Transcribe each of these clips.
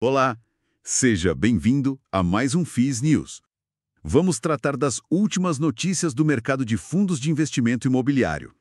Olá, seja bem-vindo a mais um FIS News. Vamos tratar das últimas notícias do mercado de fundos de investimento imobiliário.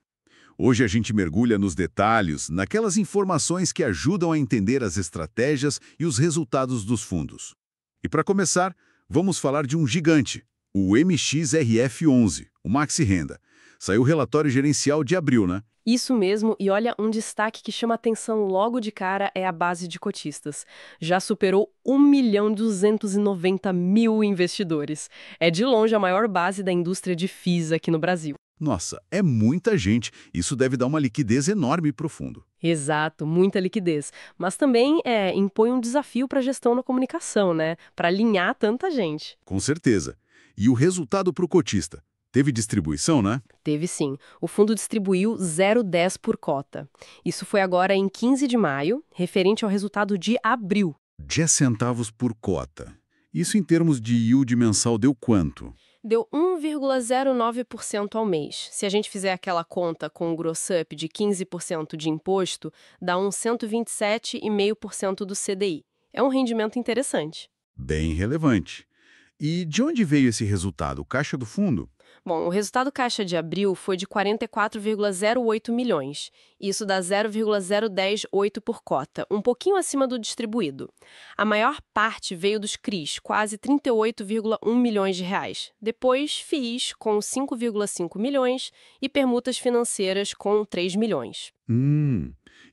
Hoje a gente mergulha nos detalhes, naquelas informações que ajudam a entender as estratégias e os resultados dos fundos. E para começar, vamos falar de um gigante, o MXRF11, o Maxi Renda. Saiu o relatório gerencial de abril, né? Isso mesmo, e olha, um destaque que chama atenção logo de cara é a base de cotistas. Já superou 1.290.000 investidores. É de longe a maior base da indústria de FIIs aqui no Brasil. Nossa, é muita gente. Isso deve dar uma liquidez enorme e profundo. Exato, muita liquidez. Mas também impõe um desafio para a gestão na comunicação, né? Para alinhar tanta gente. Com certeza. E o resultado para o cotista? Teve distribuição, né? Teve sim. O fundo distribuiu 0,10 por cota. Isso foi agora em 15 de maio, referente ao resultado de abril. 10 centavos por cota. Isso em termos de yield mensal deu quanto? Deu 1,09% ao mês. Se a gente fizer aquela conta com o gross-up de 15% de imposto, dá uns 127,5% do CDI. É um rendimento interessante. Bem relevante. E de onde veio esse resultado? Caixa do fundo? Bom, o resultado caixa de abril foi de 44,08 milhões. Isso dá 0,018 por cota, um pouquinho acima do distribuído. A maior parte veio dos CRIs, quase 38,1 milhões de reais. Depois, FIIs, com 5,5 milhões e permutas financeiras com 3 milhões.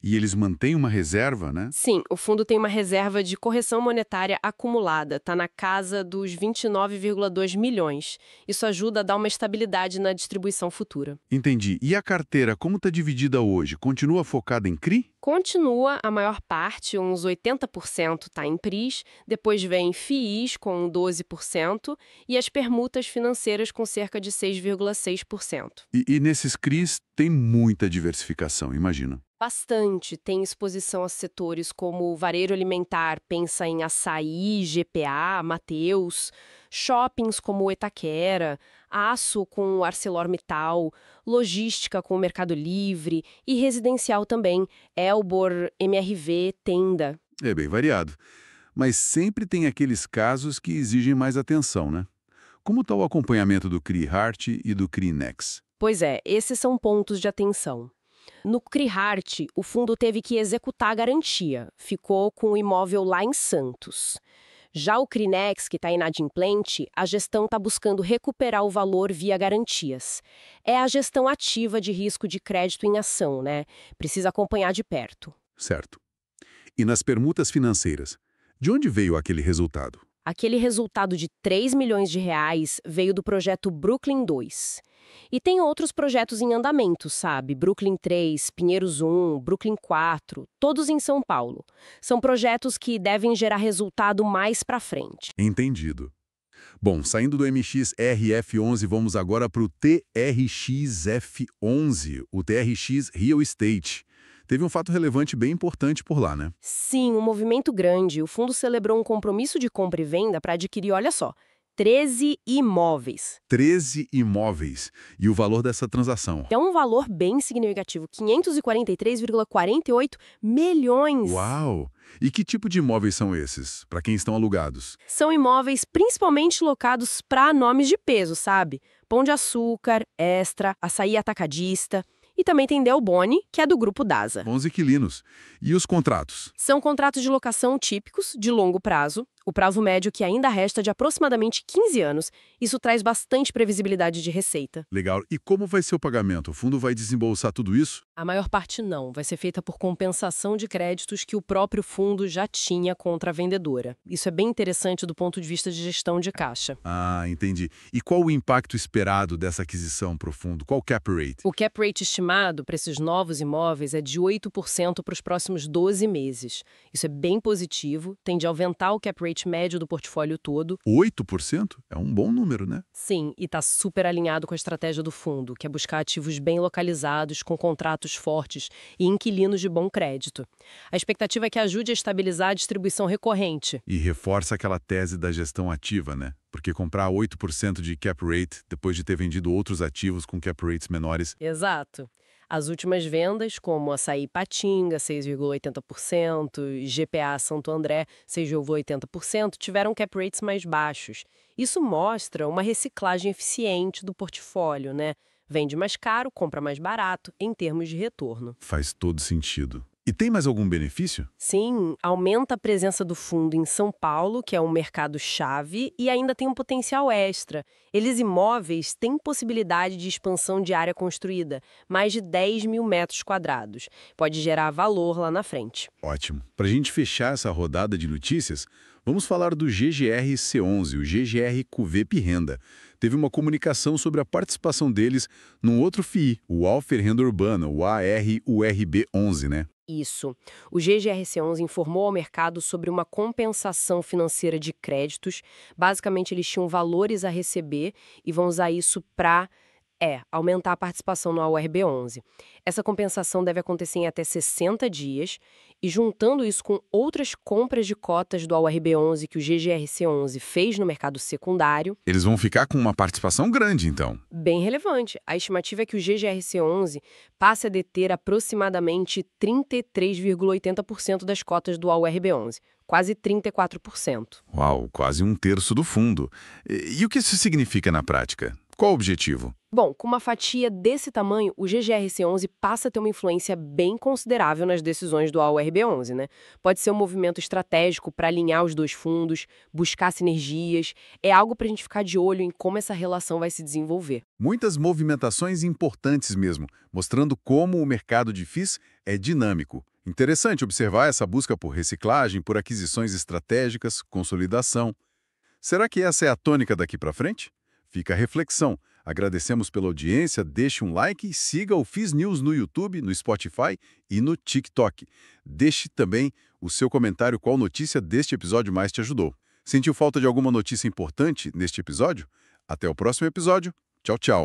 E eles mantêm uma reserva, né? Sim, o fundo tem uma reserva de correção monetária acumulada, está na casa dos 29,2 milhões. Isso ajuda a dar uma estabilidade na distribuição futura. Entendi. E a carteira, como está dividida hoje? Continua focada em CRI? Continua a maior parte, uns 80% está em PRIs, depois vem FIIs com 12% e as permutas financeiras com cerca de 6,6%. E nesses CRIs tem muita diversificação, imagino. Bastante. Tem exposição a setores como varejo alimentar, pensa em Açaí, GPA, Mateus, shoppings como Itaquera, aço com o ArcelorMittal, logística com o Mercado Livre e residencial também, Elbor, MRV, Tenda. É bem variado. Mas sempre tem aqueles casos que exigem mais atenção, né? Como está o acompanhamento do CRI Heart e do CRI Nex? Pois é, esses são pontos de atenção. No CRIHart, o fundo teve que executar a garantia, ficou com o imóvel lá em Santos. Já o CRINEX, que está inadimplente, a gestão está buscando recuperar o valor via garantias. É a gestão ativa de risco de crédito em ação, né? Precisa acompanhar de perto. Certo. E nas permutas financeiras, de onde veio aquele resultado? Aquele resultado de 3 milhões de reais veio do projeto Brooklyn 2. E tem outros projetos em andamento, sabe? Brooklyn 3, Pinheiros 1, Brooklyn 4, todos em São Paulo. São projetos que devem gerar resultado mais para frente. Entendido. Bom, saindo do MXRF11, vamos agora para o TRXF11, o TRX Real Estate. Teve um fato relevante bem importante por lá, né? Sim, um movimento grande. O fundo celebrou um compromisso de compra e venda para adquirir, olha só, 13 imóveis. 13 imóveis. E o valor dessa transação? É um valor bem significativo, 543,48 milhões. Uau! E que tipo de imóveis são esses, para quem estão alugados? São imóveis principalmente locados para nomes de peso, sabe? Pão de Açúcar, Extra, Açaí Atacadista. E também tem Delboni, que é do grupo DASA. Bons inquilinos. E os contratos? São contratos de locação típicos, de longo prazo, o prazo médio que ainda resta de aproximadamente 15 anos. Isso traz bastante previsibilidade de receita. Legal. E como vai ser o pagamento? O fundo vai desembolsar tudo isso? A maior parte não, vai ser feita por compensação de créditos que o próprio fundo já tinha contra a vendedora. Isso é bem interessante do ponto de vista de gestão de caixa. Ah, entendi. E qual o impacto esperado dessa aquisição para o fundo? Qual o cap rate? O cap rate estimado para esses novos imóveis é de 8% para os próximos 12 meses. Isso é bem positivo, tende a aumentar o cap rate médio do portfólio todo. 8%? É um bom número, né? Sim, e está super alinhado com a estratégia do fundo, que é buscar ativos bem localizados, com contratos fortes e inquilinos de bom crédito. A expectativa é que ajude a estabilizar a distribuição recorrente. E reforça aquela tese da gestão ativa, né? Porque comprar 8% de cap rate depois de ter vendido outros ativos com cap rates menores... Exato. As últimas vendas, como Açaí Patinga, 6,80%, e GPA Santo André, 6,80%, tiveram cap rates mais baixos. Isso mostra uma reciclagem eficiente do portfólio, né? Vende mais caro, compra mais barato, em termos de retorno. Faz todo sentido. E tem mais algum benefício? Sim, aumenta a presença do fundo em São Paulo, que é um mercado-chave, e ainda tem um potencial extra. Eles imóveis têm possibilidade de expansão de área construída, mais de 10 mil metros quadrados. Pode gerar valor lá na frente. Ótimo. Para a gente fechar essa rodada de notícias, vamos falar do GGR-C11, o GGR Cuvep Renda. Teve uma comunicação sobre a participação deles num outro FII, o Alfer Renda Urbana, o ARURB11, né? Isso. O GGRC11 informou ao mercado sobre uma compensação financeira de créditos. Basicamente, eles tinham valores a receber e vão usar isso para aumentar a participação no AURB11. Essa compensação deve acontecer em até 60 dias e juntando isso com outras compras de cotas do AURB11 que o GGRC11 fez no mercado secundário. Eles vão ficar com uma participação grande, então. Bem relevante. A estimativa é que o GGRC11 passe a deter aproximadamente 33,80% das cotas do AURB11, quase 34%. Uau, quase um terço do fundo. E o que isso significa na prática? Qual o objetivo? Bom, com uma fatia desse tamanho, o GGRC11 passa a ter uma influência bem considerável nas decisões do AURB11, né? Pode ser um movimento estratégico para alinhar os dois fundos, buscar sinergias. É algo para a gente ficar de olho em como essa relação vai se desenvolver. Muitas movimentações importantes mesmo, mostrando como o mercado de FIIs é dinâmico. Interessante observar essa busca por reciclagem, por aquisições estratégicas, consolidação. Será que essa é a tônica daqui para frente? Fica a reflexão. Agradecemos pela audiência, deixe um like e siga o FIIs News no YouTube, no Spotify e no TikTok. Deixe também o seu comentário qual notícia deste episódio mais te ajudou. Sentiu falta de alguma notícia importante neste episódio? Até o próximo episódio. Tchau, tchau.